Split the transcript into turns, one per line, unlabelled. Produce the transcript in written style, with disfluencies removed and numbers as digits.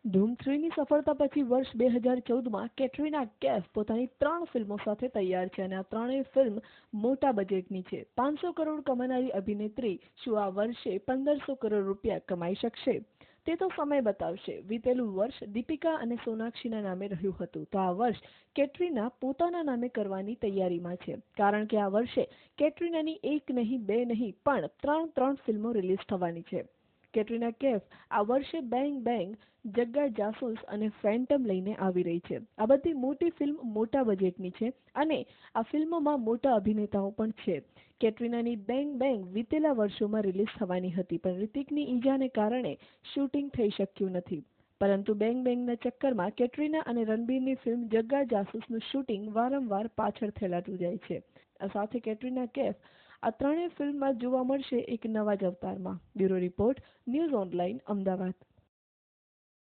ધૂમ 3ની સફળતા પછી વર્ષ 2014માં કેટરીના કૈફ પોતાની 3 ફિલ્મો સાથે તૈયાર છે અને આ ત્રણેય ફિલ્મ મોટા બજેટની છે. 500 કરોડ કમાનારી અભિનેત્રી શું આ વર્ષે 1500 કરોડ રૂપિયા કમાઈ શકશે? તે તો સમય બતાવશે. વીતેલું વર્ષ દીપિકા અને સોનાક્ષીના નામે રહ્યું હતું, તો આ વર્ષ કેટરીના પોતાના નામે કરવાની તૈયારીમાં છે, કારણ કે આ વર્ષે કેટરીનાની એક નહીં, બે નહીં, પણ ત્રણ ફિલ્મો રિલીઝ થવાની છે. કેટરીના કૈફ આ વર્ષે બેંગ બેંગ, જગ્ગા જાસૂસ અને ફેન્ટમ લઈને આવી રહી છે. આ બધી મોટી ફિલ્મ મોટા બજેટની છે અને આ ફિલ્મોમાં મોટા અભિનેતાઓ પણ છે. કેટરીનાની બેંગ બેંગ વીતેલા વર્ષોમાં રિલીઝ થવાની હતી, પણ રિતિકની ઈજાને કારણે શૂટિંગ થઈ શક્યું નથી. પરંતુ બેંગ બેંગના ચક્કરમાં કેટરીના અને રણબીરની ફિલ્મ જગ્ગા જાસૂસનું શૂટિંગ વારંવાર પાછળ થેલાતું જાય છે. આ સાથે કેટરીના કૈફ આ ત્રણેય ફિલ્મમાં જોવા મળશે એક નવા જ અવતારમાં. Bureau report, news online, Ahmedabad.